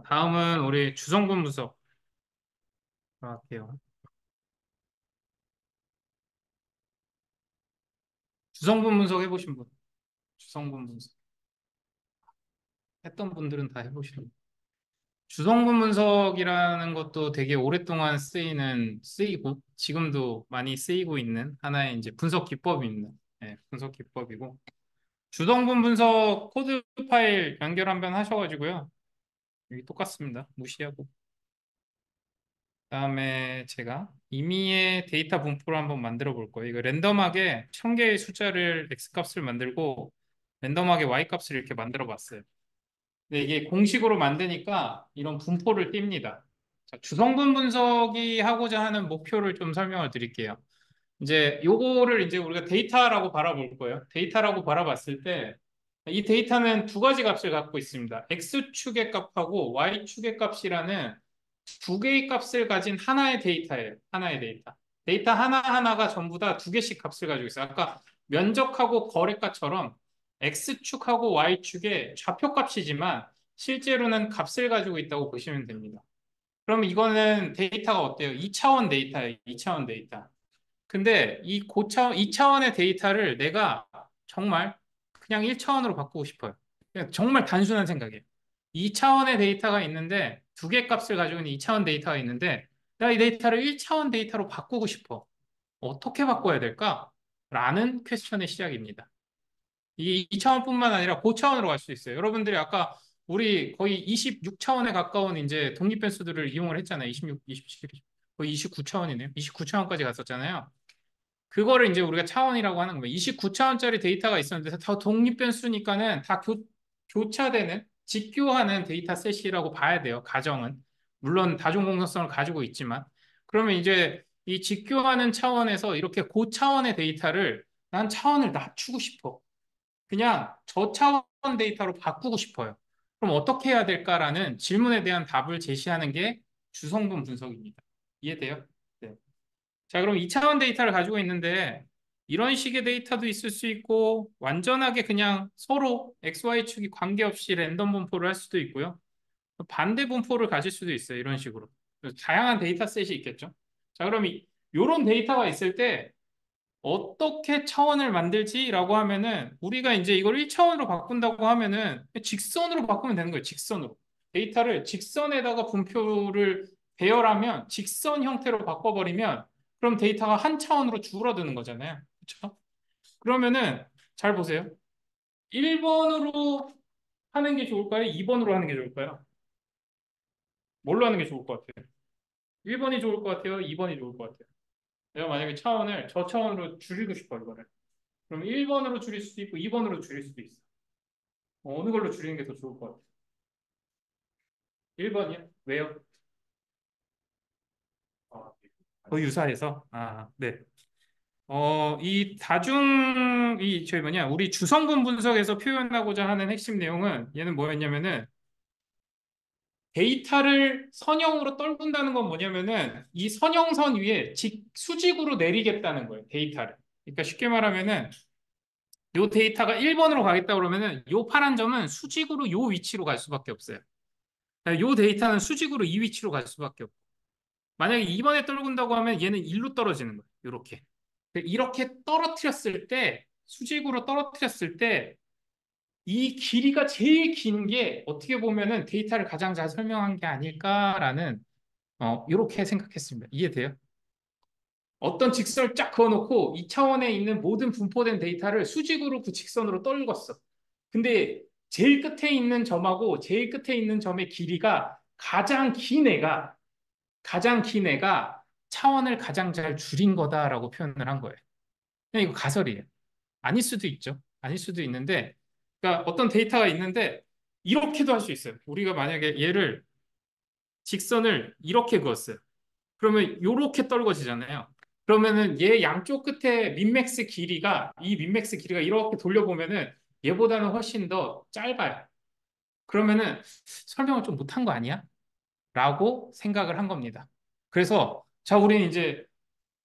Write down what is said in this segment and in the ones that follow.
다음은 우리 주성분 분석 할게요. 주성분 분석 해보신 분, 주성분 분석 했던 분들은 다 해보시는. 주성분 분석이라는 것도 되게 오랫동안 쓰이고 지금도 많이 쓰이고 있는 하나의 이제 분석 기법입니다. 네, 분석 기법이고 주성분 분석 코드 파일 연결 한번 하셔가지고요. 여기 똑같습니다. 무시하고. 그다음에 제가 임의의 데이터 분포를 한번 만들어 볼 거예요. 이거 랜덤하게 1000개의 숫자를 x 값을 만들고 랜덤하게 y 값을 이렇게 만들어 봤어요. 근데 이게 공식으로 만드니까 이런 분포를 띱니다. 자, 주성분 분석이 하고자 하는 목표를 좀 설명을 드릴게요. 이제 요거를 이제 우리가 데이터라고 바라볼 거예요. 데이터라고 바라봤을 때 이 데이터는 두 가지 값을 갖고 있습니다. x축의 값하고 y축의 값이라는 두 개의 값을 가진 하나의 데이터예요. 하나의 데이터. 데이터 하나하나가 전부 다 두 개씩 값을 가지고 있어요. 아까 면적하고 거래가처럼 x축하고 y축의 좌표값이지만 실제로는 값을 가지고 있다고 보시면 됩니다. 그럼 이거는 데이터가 어때요? 2차원 데이터예요. 2차원 데이터. 근데 이 고차 2차원의 데이터를 내가 정말 그냥 1차원으로 바꾸고 싶어요. 그냥 정말 단순한 생각이에요. 2차원의 데이터가 있는데 두 개 값을 가지고 있는 2차원 데이터가 있는데 내가 이 데이터를 1차원 데이터로 바꾸고 싶어. 어떻게 바꿔야 될까? 라는 퀘스천의 시작입니다. 이게 2차원뿐만 아니라 고차원으로 갈 수 있어요. 여러분들이 아까 우리 거의 26차원에 가까운 이제 독립변수들을 이용을 했잖아요. 26, 27, 거의 29차원이네요. 29차원까지 갔었잖아요. 그거를 이제 우리가 차원이라고 하는 거예요. 29차원짜리 데이터가 있었는데 다 독립변수니까는 다 교차되는, 직교하는 데이터셋이라고 봐야 돼요. 가정은. 물론 다중공정성을 가지고 있지만. 그러면 이제 이 직교하는 차원에서 이렇게 고차원의 데이터를 난 차원을 낮추고 싶어. 그냥 저차원 데이터로 바꾸고 싶어요. 그럼 어떻게 해야 될까라는 질문에 대한 답을 제시하는 게 주성분 분석입니다. 이해돼요? 네. 자, 그럼 2차원 데이터를 가지고 있는데 이런 식의 데이터도 있을 수 있고 완전하게 그냥 서로 XY축이 관계없이 랜덤 분포를 할 수도 있고요. 반대 분포를 가질 수도 있어요. 이런 식으로. 그래서 다양한 데이터셋이 있겠죠. 자, 그럼 이런 데이터가 있을 때 어떻게 차원을 만들지라고 하면은 우리가 이제 이걸 1차원으로 바꾼다고 하면은 직선으로 바꾸면 되는 거예요. 직선으로. 데이터를 직선에다가 분표를 배열하면 직선 형태로 바꿔버리면 그럼 데이터가 한 차원으로 줄어드는 거잖아요. 그렇죠? 그러면은 잘 보세요. 1번으로 하는 게 좋을까요? 2번으로 하는 게 좋을까요? 뭘로 하는 게 좋을 것 같아요? 1번이 좋을 것 같아요? 2번이 좋을 것 같아요? 내가 만약에 차원을 저 차원으로 줄이고 싶어 이거를. 그럼 1번으로 줄일 수도 있고 2번으로 줄일 수도 있어. 어느 걸로 줄이는 게 더 좋을 것 같아요? 1번이요? 왜요? 거의 유사해서. 아, 네. 저희 뭐냐, 우리 주성분 분석에서 표현하고자 하는 핵심 내용은 얘는 뭐였냐면은 데이터를 선형으로 떨군다는 건 뭐냐면은 이 선형선 위에 수직으로 내리겠다는 거예요. 데이터를. 그러니까 쉽게 말하면은 요 데이터가 1번으로 가겠다 그러면은 요 파란 점은 수직으로 요 위치로 갈 수밖에 없어요. 요 데이터는 수직으로 이 위치로 갈 수밖에 없고 만약에 2번에 떨군다고 하면 얘는 1로 떨어지는 거예요. 이렇게. 이렇게 떨어뜨렸을 때 수직으로 떨어뜨렸을 때 이 길이가 제일 긴 게 어떻게 보면은 데이터를 가장 잘 설명한 게 아닐까라는 이렇게 생각했습니다. 이해돼요? 어떤 직선을 쫙 그어놓고 2차원에 있는 모든 분포된 데이터를 수직으로 그 직선으로 떨궜어. 근데 제일 끝에 있는 점하고 제일 끝에 있는 점의 길이가 가장 긴 애가 차원을 가장 잘 줄인 거다라고 표현을 한 거예요. 그냥 이거 가설이에요. 아닐 수도 있죠. 아닐 수도 있는데, 그러니까 어떤 데이터가 있는데 이렇게도 할 수 있어요. 우리가 만약에 얘를 직선을 이렇게 그었어요. 그러면 이렇게 떨궈지잖아요. 그러면은 얘 양쪽 끝에 이 민맥스 길이가 이렇게 돌려보면은 얘보다는 훨씬 더 짧아요. 그러면은 설명을 좀 못한 거 아니야? 라고 생각을 한 겁니다. 그래서 자, 우리는 이제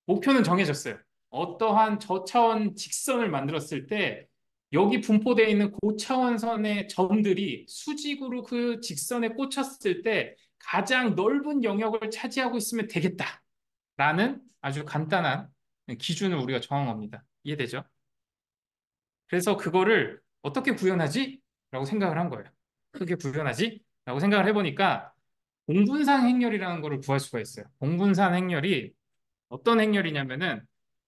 목표는 정해졌어요. 어떠한 저차원 직선을 만들었을 때 여기 분포되어 있는 고차원선의 점들이 수직으로 그 직선에 꽂혔을 때 가장 넓은 영역을 차지하고 있으면 되겠다라는 아주 간단한 기준을 우리가 정한 겁니다. 이해되죠? 그래서 그거를 어떻게 구현하지? 라고 생각을 한 거예요. 어떻게 구현하지? 라고 생각을 해보니까 공분산 행렬이라는 거를 구할 수가 있어요. 공분산 행렬이 어떤 행렬이냐면은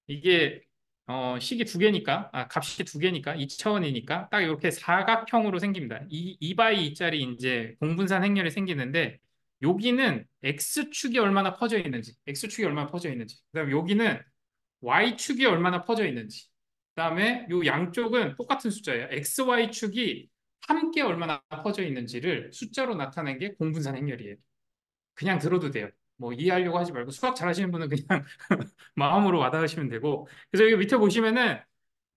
이게 식이 두 개니까 값이 두 개니까 2차원이니까 딱 이렇게 사각형으로 생깁니다. 이 바이 2짜리 이제 공분산 행렬이 생기는데 여기는 x축이 얼마나 퍼져 있는지 x축이 얼마나 퍼져 있는지 그다음에 여기는 y축이 얼마나 퍼져 있는지 그다음에 요 양쪽은 똑같은 숫자예요. xy축이 함께 얼마나 퍼져 있는지를 숫자로 나타낸 게 공분산 행렬이에요. 그냥 들어도 돼요. 뭐 이해하려고 하지 말고 수학 잘하시는 분은 그냥 마음으로 와닿으시면 되고. 그래서 여기 밑에 보시면은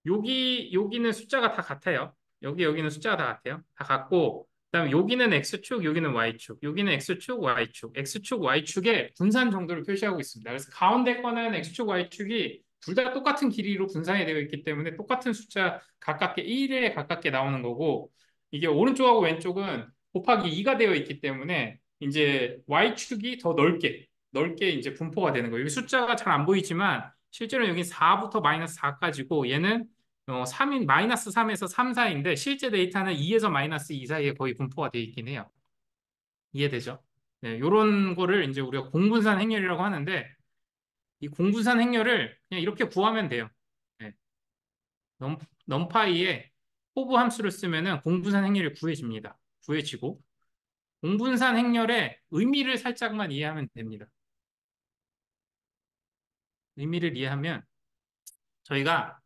여기는 숫자가 다 같아요. 여기는 숫자가 다 같아요. 다 같고 그다음에 여기는 x축, 여기는 y축, 여기는 x축, y축, x축, y축의 분산 정도를 표시하고 있습니다. 그래서 가운데 거는 x축, y축이 둘 다 똑같은 길이로 분산이 되어 있기 때문에 똑같은 숫자 가깝게 1에 가깝게 나오는 거고 이게 오른쪽하고 왼쪽은 곱하기 2가 되어 있기 때문에 이제 y축이 더 넓게 이제 분포가 되는 거예요. 여기 숫자가 잘 안 보이지만 실제로 여기 4부터 마이너스 4까지고 얘는 3인 마이너스 3에서 3 사이인데 실제 데이터는 2에서 마이너스 2 사이에 거의 분포가 되어 있긴 해요. 이해되죠? 네, 이런 거를 이제 우리가 공분산 행렬이라고 하는데 이 공분산 행렬을 그냥 이렇게 구하면 돼요. 네, 넘파이에 호브 함수를 쓰면은 공분산 행렬이 구해집니다. 구해지고 공분산 행렬의 의미를 살짝만 이해하면 됩니다. 의미를 이해하면 저희가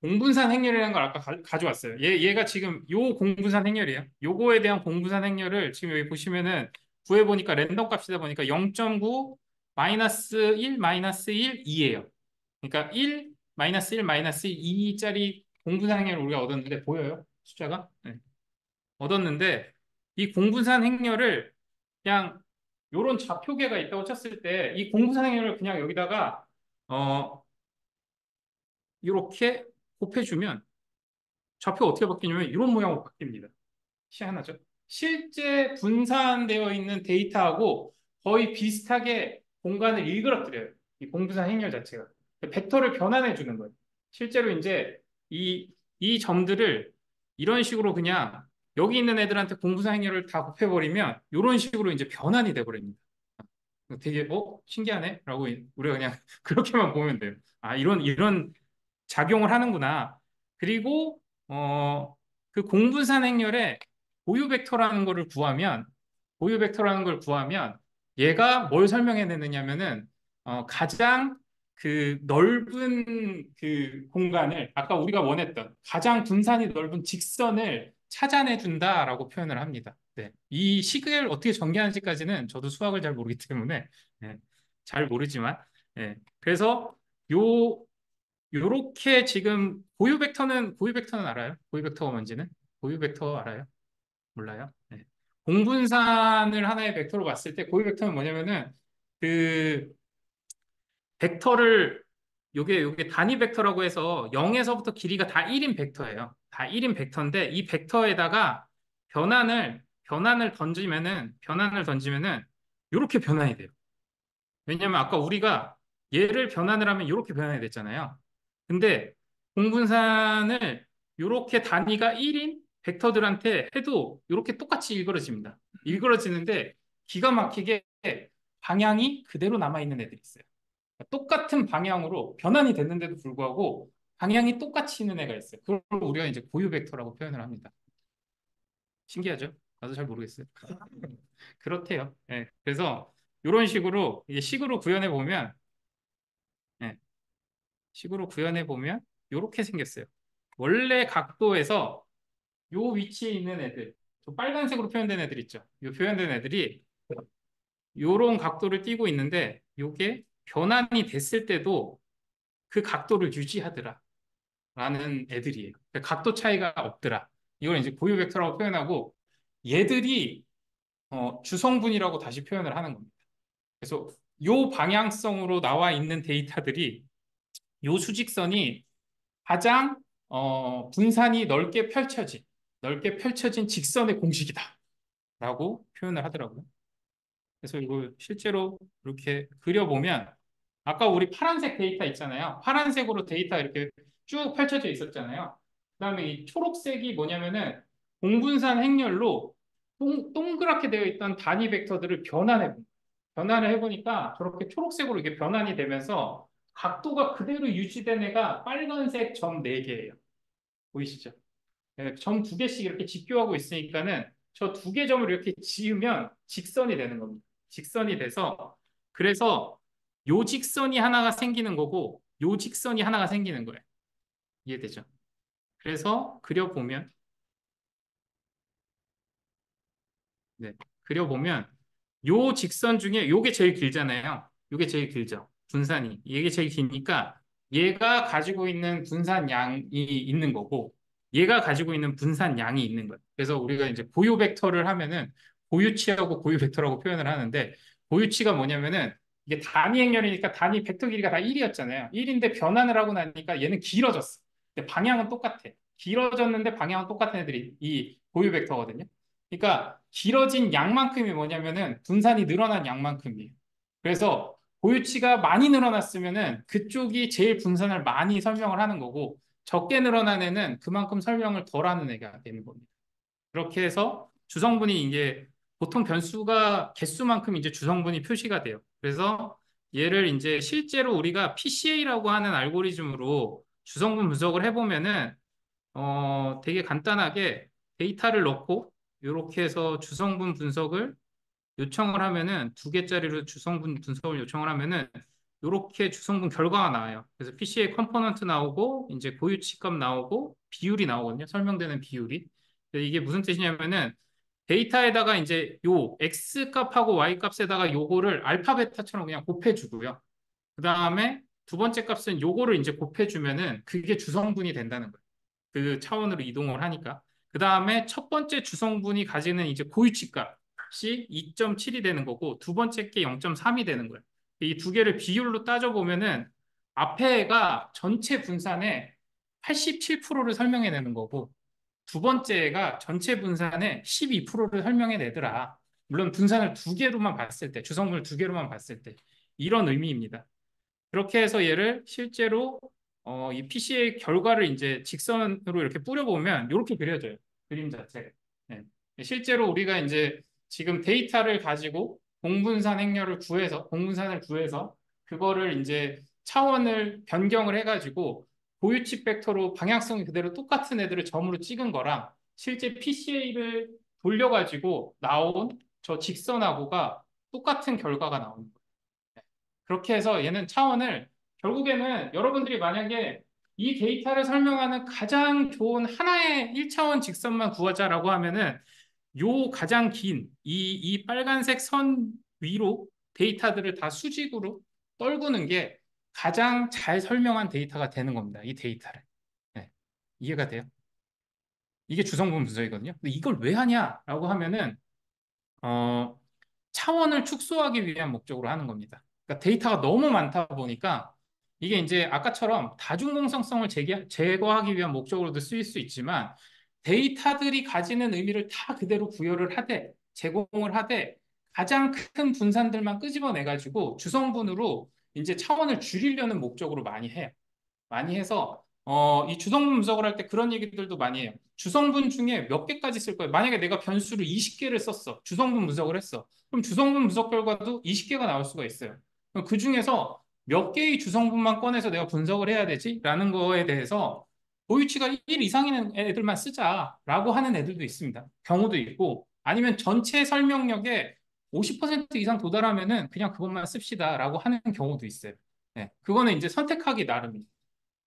공분산 행렬이라는 걸 아까 가져왔어요. 얘가 지금 요 공분산 행렬이에요. 요거에 대한 공분산 행렬을 지금 여기 보시면은 구해보니까 랜덤 값이다 보니까 0.9 마이너스 1 마이너스 1 2예요. 그러니까 1 마이너스 1 마이너스 2짜리 공분산 행렬을 우리가 얻었는데 보여요? 숫자가? 네. 얻었는데 이 공분산 행렬을 그냥 요런 좌표계가 있다고 쳤을 때 이 공분산 행렬을 그냥 여기다가 어 이렇게 곱해주면 좌표 어떻게 바뀌냐면 이런 모양으로 바뀝니다. 희한하죠? 실제 분산되어 있는 데이터하고 거의 비슷하게 공간을 일그러뜨려요. 이 공분산 행렬 자체가. 벡터를 변환해 주는 거예요. 실제로 이제 이 점들을 이런 식으로 그냥 여기 있는 애들한테 공분산 행렬을 다 곱해버리면 이런 식으로 이제 변환이 돼버립니다. 되게 신기하네 라고 우리가 그냥 그렇게만 보면 돼요. 아 이런 작용을 하는구나. 그리고 그 공분산 행렬의 고유 벡터라는 거를 구하면 고유 벡터라는 걸 구하면 얘가 뭘 설명해내느냐면은 가장 그 넓은 그 공간을 아까 우리가 원했던 가장 분산이 넓은 직선을 찾아내 준다라고 표현을 합니다. 네. 이 식을 어떻게 전개하는지까지는 저도 수학을 잘 모르기 때문에 네, 잘 모르지만 네. 그래서 요 요렇게 지금 고유 벡터는 알아요? 고유 벡터가 뭔지는? 고유 벡터 알아요? 몰라요? 네. 공분산을 하나의 벡터로 봤을 때 고유 벡터는 뭐냐면은 그 벡터를 요게 단위 벡터라고 해서 0에서부터 길이가 다 1인 벡터예요. 다 1인 벡터인데 이 벡터에다가 변환을 던지면은 이렇게 변환이 돼요. 왜냐면 아까 우리가 얘를 변환을 하면 이렇게 변환이 됐잖아요. 근데 공분산을 이렇게 단위가 1인 벡터들한테 해도 이렇게 똑같이 일그러집니다. 일그러지는데 기가 막히게 방향이 그대로 남아있는 애들이 있어요. 똑같은 방향으로 변환이 됐는데도 불구하고 방향이 똑같이 있는 애가 있어요. 그걸 우리가 이제 고유 벡터라고 표현을 합니다. 신기하죠? 나도 잘 모르겠어요. 그렇대요. 예, 그래서 이런 식으로 이게 예, 식으로 구현해 보면 이렇게 생겼어요. 원래 각도에서 요 위치에 있는 애들, 저 빨간색으로 표현된 애들 있죠. 요 표현된 애들이 요런 각도를 띠고 있는데 요게 변환이 됐을 때도 그 각도를 유지하더라 라는 애들이에요. 그러니까 각도 차이가 없더라. 이걸 이제 고유 벡터라고 표현하고 얘들이 주성분이라고 다시 표현을 하는 겁니다. 그래서 요 방향성으로 나와 있는 데이터들이 요 수직선이 가장 분산이 넓게 펼쳐진 직선의 공식이다라고 표현을 하더라고요. 그래서 이거 실제로 이렇게 그려보면 아까 우리 파란색 데이터 있잖아요. 파란색으로 데이터 이렇게 쭉 펼쳐져 있었잖아요. 그다음에 이 초록색이 뭐냐면은 공분산 행렬로 동그랗게 되어 있던 단위 벡터들을 변환을 해보니까 저렇게 초록색으로 이게 변환이 되면서 각도가 그대로 유지된 애가 빨간색 점 4개예요. 보이시죠? 네, 점 2개씩 이렇게 직교하고 있으니까는 저 2개 점을 이렇게 지으면 직선이 되는 겁니다. 직선이 돼서 그래서 요 직선이 하나가 생기는 거고 요 직선이 하나가 생기는 거예요. 이해되죠? 그래서 그려보면 네, 그려보면 요 직선 중에 요게 제일 길잖아요. 요게 제일 길죠. 분산이. 이게 제일 기니까 얘가 가지고 있는 분산 양이 있는 거고 얘가 가지고 있는 분산 양이 있는 거예요. 그래서 우리가 이제 고유 벡터를 하면은 고유치하고 고유 벡터라고 표현을 하는데 고유치가 뭐냐면은 이게 단위 행렬이니까 단위 벡터 길이가 다 1이었잖아요. 1인데 변환을 하고 나니까 얘는 길어졌어. 근데 방향은 똑같아. 길어졌는데 방향은 똑같은 애들이 이 고유 벡터거든요. 그러니까 길어진 양만큼이 뭐냐면은 분산이 늘어난 양만큼이에요. 그래서 고유치가 많이 늘어났으면은 그쪽이 제일 분산을 많이 설명을 하는 거고 적게 늘어난 애는 그만큼 설명을 덜 하는 애가 되는 겁니다. 그렇게 해서 주성분이 이제 보통 변수가 개수만큼 이제 주성분이 표시가 돼요. 그래서 얘를 이제 실제로 우리가 PCA라고 하는 알고리즘으로 주성분 분석을 해보면은 되게 간단하게 데이터를 넣고 이렇게 해서 주성분 분석을 요청을 하면은 2개짜리로 주성분 분석을 요청을 하면은 이렇게 주성분 결과가 나와요. 그래서 PCA 컴포넌트 나오고 이제 고유치 값 나오고 비율이 나오거든요. 설명되는 비율이. 이게 무슨 뜻이냐면은 데이터에다가 이제 요 X 값하고 Y 값에다가 요거를 알파 베타처럼 그냥 곱해주고요. 그 다음에 두 번째 값은 요거를 이제 곱해주면은 그게 주성분이 된다는 거예요. 그 차원으로 이동을 하니까. 그 다음에 첫 번째 주성분이 가지는 이제 고유치 값이 2.7이 되는 거고 두 번째 게 0.3이 되는 거예요. 이 두 개를 비율로 따져보면은 앞에가 전체 분산의 87%를 설명해내는 거고 두 번째가 전체 분산의 12%를 설명해내더라. 물론 분산을 2개로만 봤을 때, 주성분을 2개로만 봤을 때 이런 의미입니다. 그렇게 해서 얘를 실제로 이 PCA 결과를 이제 직선으로 이렇게 뿌려보면 이렇게 그려져요. 그림 자체가. 네. 실제로 우리가 이제 지금 데이터를 가지고 공분산을 구해서 그거를 이제 차원을 변경을 해가지고 고유치 벡터로 방향성이 그대로 똑같은 애들을 점으로 찍은 거랑 실제 PCA를 돌려가지고 나온 저 직선하고가 똑같은 결과가 나오는 거예요. 그렇게 해서 얘는 차원을 결국에는 여러분들이 만약에 이 데이터를 설명하는 가장 좋은 하나의 1차원 직선만 구하자라고 하면은 요 가장 긴 이 빨간색 선 위로 데이터들을 다 수직으로 떨구는 게 가장 잘 설명한 데이터가 되는 겁니다. 이 데이터를. 네. 이해가 돼요? 이게 주성분 분석이거든요. 근데 이걸 왜 하냐라고 하면은 어, 차원을 축소하기 위한 목적으로 하는 겁니다. 그러니까 데이터가 너무 많다 보니까 이게 이제 아까처럼 다중공성성을 제거하기 위한 목적으로도 쓰일 수 있지만 데이터들이 가지는 의미를 다 그대로 부여를 하되 제공을 하되 가장 큰 분산들만 끄집어내 가지고 주성분으로 이제 차원을 줄이려는 목적으로 많이 해요. 많이 해서 이 주성분 분석을 할 때 그런 얘기들도 많이 해요. 주성분 중에 몇 개까지 쓸 거예요. 만약에 내가 변수를 20개를 썼어. 주성분 분석을 했어. 그럼 주성분 분석 결과도 20개가 나올 수가 있어요. 그럼 그 중에서 몇 개의 주성분만 꺼내서 내가 분석을 해야 되지? 라는 거에 대해서 도유치가 1 이상인 애들만 쓰자라고 하는 애들도 있습니다. 경우도 있고 아니면 전체 설명력에 50% 이상 도달하면은 그냥 그것만 씁시다라고 하는 경우도 있어요. 네, 그거는 이제 선택하기 나름입니다.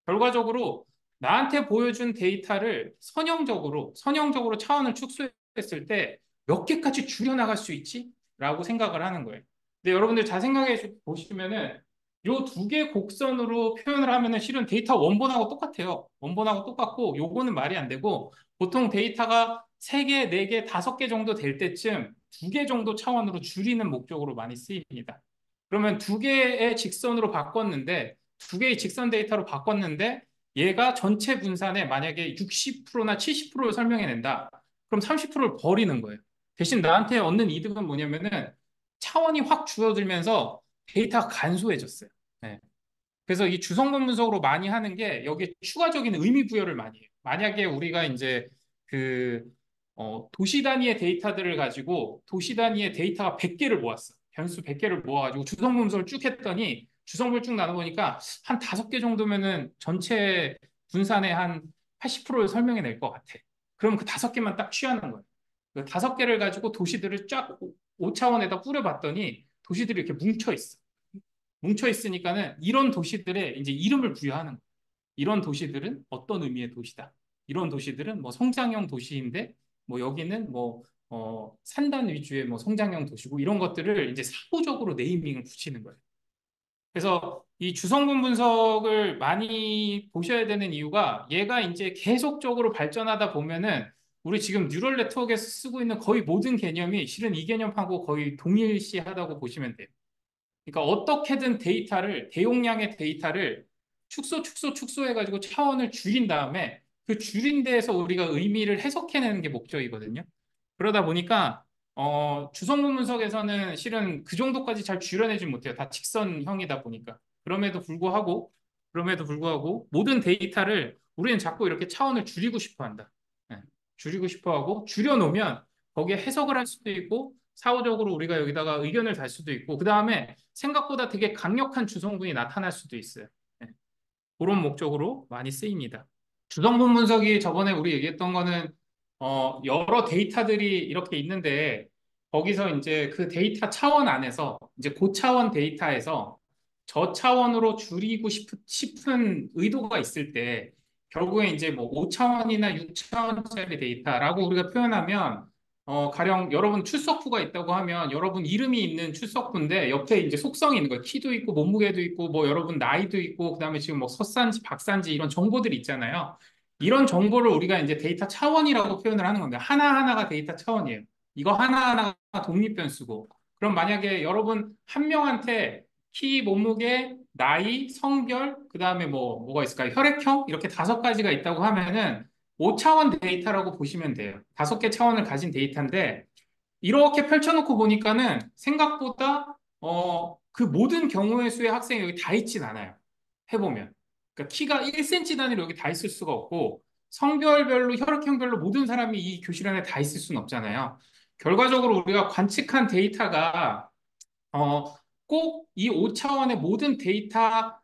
결과적으로 나한테 보여준 데이터를 선형적으로 차원을 축소했을 때 몇 개까지 줄여나갈 수 있지? 라고 생각을 하는 거예요. 근데 여러분들 잘 생각해 보시면은 요 두 개 곡선으로 표현을 하면은 실은 데이터 원본하고 똑같아요. 원본하고 똑같고 요거는 말이 안 되고 보통 데이터가 3개, 4개, 5개 정도 될 때쯤 2개 정도 차원으로 줄이는 목적으로 많이 쓰입니다. 그러면 2개의 직선으로 바꿨는데 2개의 직선 데이터로 바꿨는데 얘가 전체 분산에 만약에 60%나 70%를 설명해낸다. 그럼 30%를 버리는 거예요. 대신 나한테 얻는 이득은 뭐냐면은 차원이 확 줄어들면서 데이터가 간소해졌어요. 네. 그래서 이 주성분 분석으로 많이 하는 게 여기에 추가적인 의미 부여를 많이 해요. 만약에 우리가 이제 그 도시 단위의 데이터들을 가지고 도시 단위의 데이터가 100개를 모았어. 변수 100개를 모아가지고 주성분 분석을 쭉 했더니 주성분을 쭉 나눠보니까 한 5개 정도면은 전체 분산의 한 80%를 설명해 낼 것 같아. 그럼 그 5개만 딱 취하는 거예요. 그 5개를 가지고 도시들을 쫙 5차원에다 뿌려봤더니 도시들이 이렇게 뭉쳐 있어. 뭉쳐 있으니까는 이런 도시들의 이제 이름을 부여하는 거예요. 이런 도시들은 어떤 의미의 도시다. 이런 도시들은 뭐 성장형 도시인데 뭐 여기는 뭐 산단 위주의 뭐 성장형 도시고 이런 것들을 이제 사고적으로 네이밍을 붙이는 거예요. 그래서 이 주성분 분석을 많이 보셔야 되는 이유가 얘가 이제 계속적으로 발전하다 보면은 우리 지금 뉴럴 네트워크에서 쓰고 있는 거의 모든 개념이 실은 이 개념하고 거의 동일시하다고 보시면 돼요. 그러니까 어떻게든 데이터를 대용량의 데이터를 축소해가지고 차원을 줄인 다음에 그 줄인 데에서 우리가 의미를 해석해내는 게 목적이거든요. 그러다 보니까 주성분 분석에서는 실은 그 정도까지 잘 줄여내지 못해요. 다 직선형이다 보니까. 그럼에도 불구하고 모든 데이터를 우리는 자꾸 이렇게 차원을 줄이고 싶어 한다. 예, 줄이고 싶어 하고 줄여놓으면 거기에 해석을 할 수도 있고 사후적으로 우리가 여기다가 의견을 달 수도 있고 그 다음에 생각보다 되게 강력한 주성분이 나타날 수도 있어요. 예, 그런 목적으로 많이 쓰입니다. 주성분 분석이 저번에 우리 얘기했던 거는 여러 데이터들이 이렇게 있는데 거기서 이제 그 데이터 차원 안에서 이제 고차원 데이터에서 저차원으로 줄이고 싶은 의도가 있을 때 결국에 이제 뭐 5차원이나 6차원짜리 데이터라고 우리가 표현하면 가령 여러분 출석부가 있다고 하면 여러분 이름이 있는 출석부인데 옆에 이제 속성이 있는 거예요. 키도 있고 몸무게도 있고 뭐 여러분 나이도 있고 그다음에 지금 뭐 섰산지 박산지 이런 정보들이 있잖아요. 이런 정보를 우리가 이제 데이터 차원이라고 표현을 하는 건데 하나하나가 데이터 차원이에요. 이거 하나하나가 독립 변수고. 그럼 만약에 여러분 한 명한테 키, 몸무게, 나이, 성별, 그다음에 뭐가 있을까요? 혈액형 이렇게 5가지가 있다고 하면은 5차원 데이터라고 보시면 돼요. 5개 차원을 가진 데이터인데 이렇게 펼쳐놓고 보니까는 생각보다 그 모든 경우의 수의 학생이 여기 다 있진 않아요. 해보면. 그러니까 키가 1cm 단위로 여기 다 있을 수가 없고 성별별로 혈액형별로 모든 사람이 이 교실 안에 다 있을 수는 없잖아요. 결과적으로 우리가 관측한 데이터가 어, 꼭 이 5차원의 모든 데이터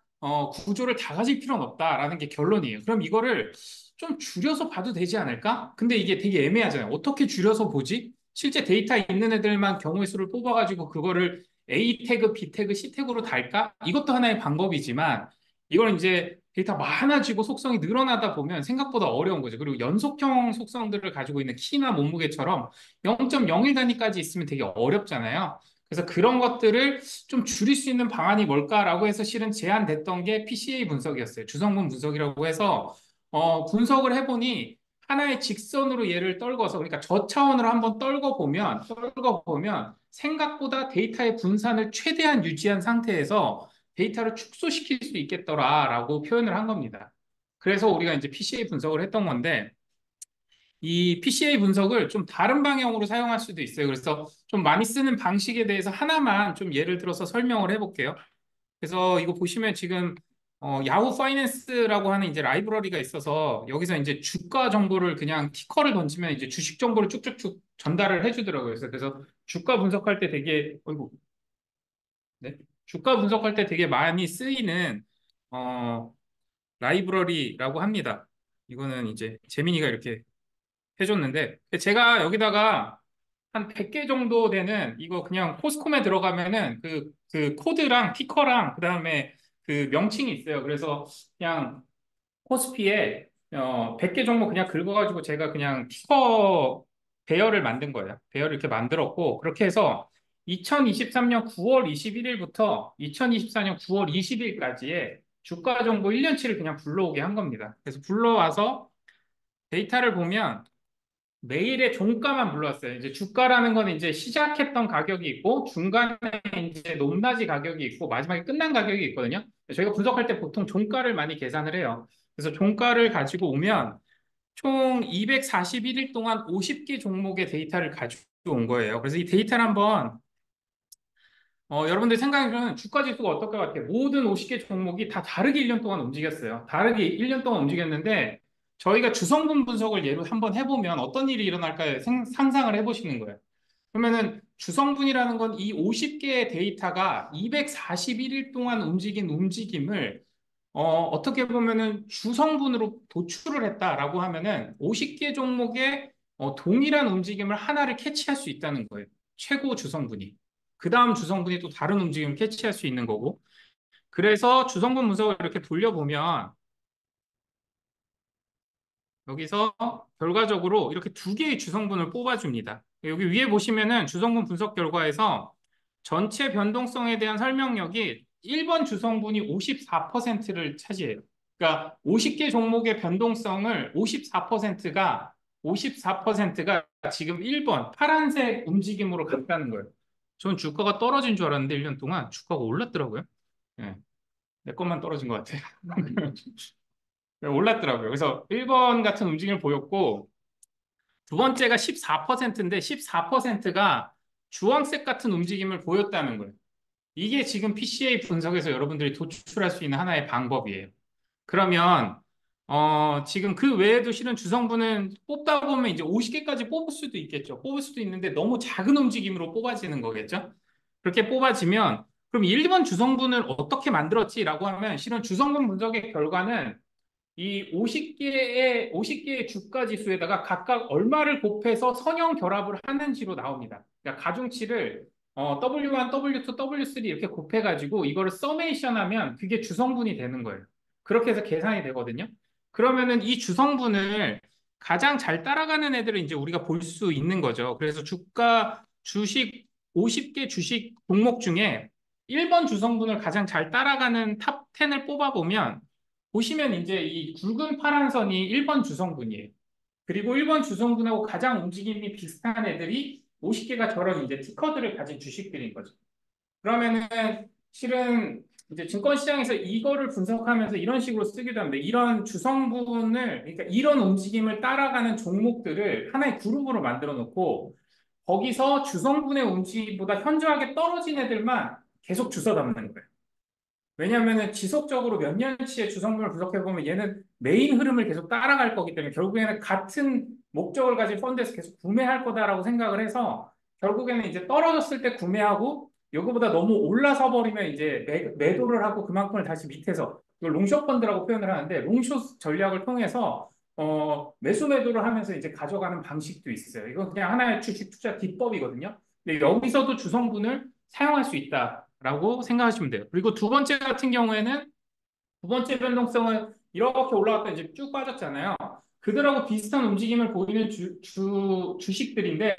구조를 다 가질 필요는 없다라는 게 결론이에요. 그럼 이거를 좀 줄여서 봐도 되지 않을까? 근데 이게 되게 애매하잖아요. 어떻게 줄여서 보지? 실제 데이터 있는 애들만 경우의 수를 뽑아가지고 그거를 A 태그, B 태그, C 태그로 달까? 이것도 하나의 방법이지만 이걸 이제 데이터 많아지고 속성이 늘어나다 보면 생각보다 어려운 거죠. 그리고 연속형 속성들을 가지고 있는 키나 몸무게처럼 0.01 단위까지 있으면 되게 어렵잖아요. 그래서 그런 것들을 좀 줄일 수 있는 방안이 뭘까라고 해서 실은 제안됐던 게 PCA 분석이었어요. 주성분 분석이라고 해서 분석을 해보니 하나의 직선으로 얘를 떨궈서 그러니까 저차원으로 한번 떨궈 보면 생각보다 데이터의 분산을 최대한 유지한 상태에서 데이터를 축소시킬 수 있겠더라라고 표현을 한 겁니다. 그래서 우리가 이제 PCA 분석을 했던 건데 이 PCA 분석을 좀 다른 방향으로 사용할 수도 있어요. 그래서 좀 많이 쓰는 방식에 대해서 하나만 좀 예를 들어서 설명을 해볼게요. 그래서 이거 보시면 지금 야후 파이낸스라고 하는 이제 라이브러리가 있어서 여기서 이제 주가 정보를 그냥 티커를 던지면 이제 주식 정보를 쭉쭉쭉 전달을 해주더라고요. 그래서 주가 분석할 때 되게 어이구, 네? 주가 분석할 때 되게 많이 쓰이는 어, 라이브러리라고 합니다. 이거는 이제 재민이가 이렇게 해줬는데 제가 여기다가 한 100개 정도 되는 이거 그냥 코스콤에 들어가면은 그 코드랑 티커랑 그다음에 그 명칭이 있어요. 그래서 그냥 코스피에 100개 정도 그냥 긁어가지고 제가 그냥 티커 배열을 만든 거예요. 배열을 이렇게 만들었고 그렇게 해서 2023년 9월 21일부터 2024년 9월 20일까지의 주가 정보 1년치를 그냥 불러오게 한 겁니다. 그래서 불러와서 데이터를 보면 매일의 종가만 불렀어요. 이제 주가라는 건 이제 시작했던 가격이 있고 중간에 이제 높낮이 가격이 있고 마지막에 끝난 가격이 있거든요. 저희가 분석할 때 보통 종가를 많이 계산을 해요. 그래서 종가를 가지고 오면 총 241일 동안 50개 종목의 데이터를 가지고 온 거예요. 그래서 이 데이터를 한번 여러분들 생각해보면 주가 지수가 어떨 것 같아요? 모든 50개 종목이 다 다르게 1년 동안 움직였어요. 다르게 1년 동안 움직였는데 저희가 주성분 분석을 예로 한번 해보면 어떤 일이 일어날까요? 상상을 해보시는 거예요. 그러면은 주성분이라는 건 이 50개의 데이터가 241일 동안 움직인 움직임을 어떻게 보면은 주성분으로 도출을 했다라고 하면은 50개 종목의 동일한 움직임을 하나를 캐치할 수 있다는 거예요. 최고 주성분이. 그 다음 주성분이 또 다른 움직임을 캐치할 수 있는 거고. 그래서 주성분 분석을 이렇게 돌려보면 여기서 결과적으로 이렇게 두 개의 주성분을 뽑아줍니다. 여기 위에 보시면은 주성분 분석 결과에서 전체 변동성에 대한 설명력이 1번 주성분이 54%를 차지해요. 그러니까 50개 종목의 변동성을 54%가 지금 1번 파란색 움직임으로 갔다는 거예요. 전 주가가 떨어진 줄 알았는데 1년 동안 주가가 올랐더라고요. 네, 내 것만 떨어진 것 같아요. 올랐더라고요. 그래서 1번 같은 움직임을 보였고 두 번째가 14%인데 14%가 주황색 같은 움직임을 보였다는 거예요. 이게 지금 PCA 분석에서 여러분들이 도출할 수 있는 하나의 방법이에요. 그러면 지금 그 외에도 실은 주성분은 뽑다 보면 이제 50개까지 뽑을 수도 있겠죠. 뽑을 수도 있는데 너무 작은 움직임으로 뽑아지는 거겠죠. 그렇게 뽑아지면 그럼 1번 주성분을 어떻게 만들었지라고 하면 실은 주성분 분석의 결과는 이 50개의 주가 지수에다가 각각 얼마를 곱해서 선형 결합을 하는지로 나옵니다. 그러니까 가중치를 W1, W2, W3 이렇게 곱해가지고 이거를 서메이션 하면 그게 주성분이 되는 거예요. 그렇게 해서 계산이 되거든요. 그러면은 이 주성분을 가장 잘 따라가는 애들을 이제 우리가 볼 수 있는 거죠. 그래서 주식 50개 주식 종목 중에 1번 주성분을 가장 잘 따라가는 탑 10을 뽑아보면 보시면 이제 이 굵은 파란 선이 1번 주성분이에요. 그리고 1번 주성분하고 가장 움직임이 비슷한 애들이 50개가 저런 이제 티커들을 가진 주식들인 거죠. 그러면은 실은 이제 증권시장에서 이거를 분석하면서 이런 식으로 쓰기도 합니다. 이런 주성분을, 그러니까 이런 움직임을 따라가는 종목들을 하나의 그룹으로 만들어 놓고 거기서 주성분의 움직임보다 현저하게 떨어진 애들만 계속 주워 담는 거예요. 왜냐하면 지속적으로 몇 년치의 주성분을 분석해보면 얘는 메인 흐름을 계속 따라갈 거기 때문에 결국에는 같은 목적을 가진 펀드에서 계속 구매할 거다라고 생각을 해서 결국에는 이제 떨어졌을 때 구매하고 이거보다 너무 올라서 버리면 이제 매도를 하고 그만큼을 다시 밑에서 이걸 롱숏 펀드라고 표현을 하는데 롱숏 전략을 통해서 매수 매도를 하면서 이제 가져가는 방식도 있어요. 이건 그냥 하나의 주식 투자 기법이거든요. 근데 여기서도 주성분을 사용할 수 있다라고 생각하시면 돼요. 그리고 두 번째 같은 경우에는 두 번째 변동성은 이렇게 올라갔다 이제 쭉 빠졌잖아요. 그들하고 비슷한 움직임을 보이는 주식들인데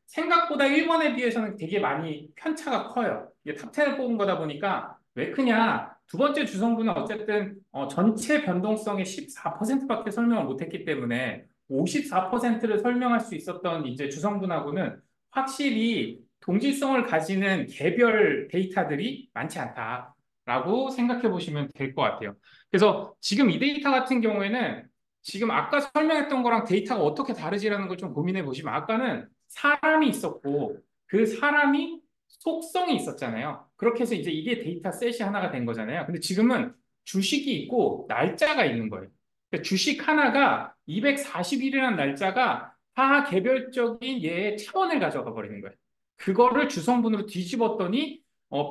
생각보다 1번에 비해서는 되게 많이 편차가 커요. 이게 탑10을 뽑은 거다 보니까 왜 크냐? 두 번째 주성분은 어쨌든 전체 변동성의 14%밖에 설명을 못했기 때문에 54%를 설명할 수 있었던 이제 주성분하고는 확실히 동질성을 가지는 개별 데이터들이 많지 않다라고 생각해 보시면 될 것 같아요. 그래서 지금 이 데이터 같은 경우에는 지금 아까 설명했던 거랑 데이터가 어떻게 다르지라는 걸 좀 고민해 보시면 아까는 사람이 있었고 그 사람이 속성이 있었잖아요. 그렇게 해서 이제 이게 데이터 셋이 하나가 된 거잖아요. 근데 지금은 주식이 있고 날짜가 있는 거예요. 그러니까 주식 하나가 241이라는 날짜가 다 개별적인 얘의 차원을 가져가 버리는 거예요. 그거를 주성분으로 뒤집었더니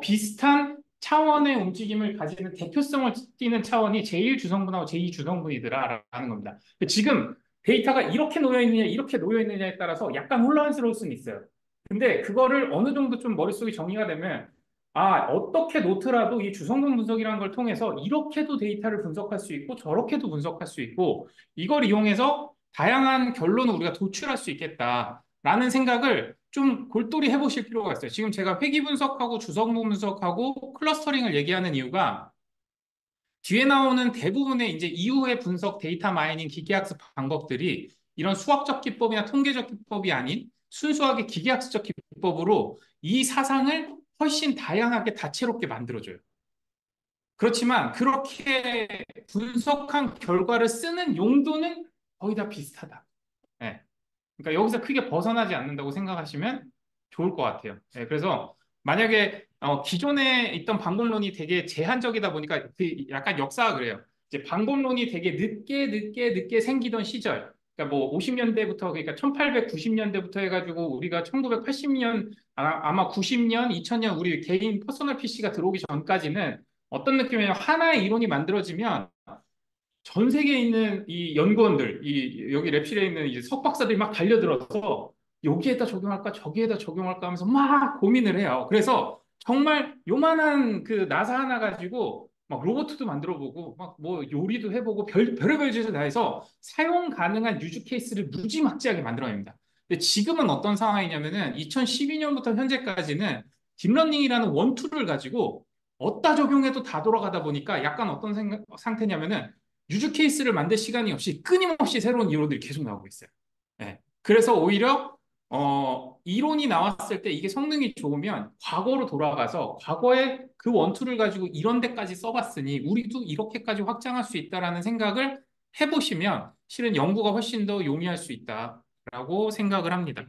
비슷한 차원의 움직임을 가지는 대표성을 띠는 차원이 제1주성분하고 제2주성분이더라라는 겁니다. 지금 데이터가 이렇게 놓여 있느냐, 이렇게 놓여 있느냐에 따라서 약간 혼란스러울 수는 있어요. 근데 그거를 어느 정도 좀 머릿속에 정리가 되면 어떻게 놓더라도 이 주성분 분석이라는 걸 통해서 이렇게도 데이터를 분석할 수 있고 저렇게도 분석할 수 있고 이걸 이용해서 다양한 결론을 우리가 도출할 수 있겠다라는 생각을 좀 골똘히 해보실 필요가 있어요. 지금 제가 회귀 분석하고 주성분 분석하고 클러스터링을 얘기하는 이유가 뒤에 나오는 대부분의 이제 이후의 분석 데이터 마이닝 기계학습 방법들이 이런 수학적 기법이나 통계적 기법이 아닌 순수하게 기계학습적 기법으로 이 사상을 훨씬 다양하게 다채롭게 만들어줘요. 그렇지만 그렇게 분석한 결과를 쓰는 용도는 거의 다 비슷하다. 예. 그러니까 여기서 크게 벗어나지 않는다고 생각하시면 좋을 것 같아요. 예, 그래서 만약에 기존에 있던 방법론이 되게 제한적이다 보니까 그 약간 역사가 그래요. 이제 방법론이 되게 늦게 생기던 시절, 그러니까 뭐 50년대부터 그러니까 1890년대부터 해가지고 우리가 1980년 아마 90년, 2000년 우리 개인 퍼스널 PC가 들어오기 전까지는 어떤 느낌이냐면 하나의 이론이 만들어지면 전 세계에 있는 이 연구원들, 여기 랩실에 있는 이제 석박사들이 막 달려들어서 여기에다 적용할까, 저기에다 적용할까 하면서 막 고민을 해요. 그래서 정말 요만한 그 나사 하나 가지고 막 로봇도 만들어 보고 막 뭐 요리도 해보고 별의별 짓을 다 해서 사용 가능한 유즈 케이스를 무지막지하게 만들어냅니다. 근데 지금은 어떤 상황이냐면은 2012년부터 현재까지는 딥러닝이라는 원툴을 가지고 어디다 적용해도 다 돌아가다 보니까 약간 어떤 상태냐면은 유즈 케이스를 만들 시간이 없이 끊임없이 새로운 이론들이 계속 나오고 있어요. 네. 그래서 오히려 이론이 나왔을 때 이게 성능이 좋으면 과거로 돌아가서 과거에 그 원툴을 가지고 이런 데까지 써봤으니 우리도 이렇게까지 확장할 수 있다라는 생각을 해보시면 실은 연구가 훨씬 더 용이할 수 있다라고 생각을 합니다.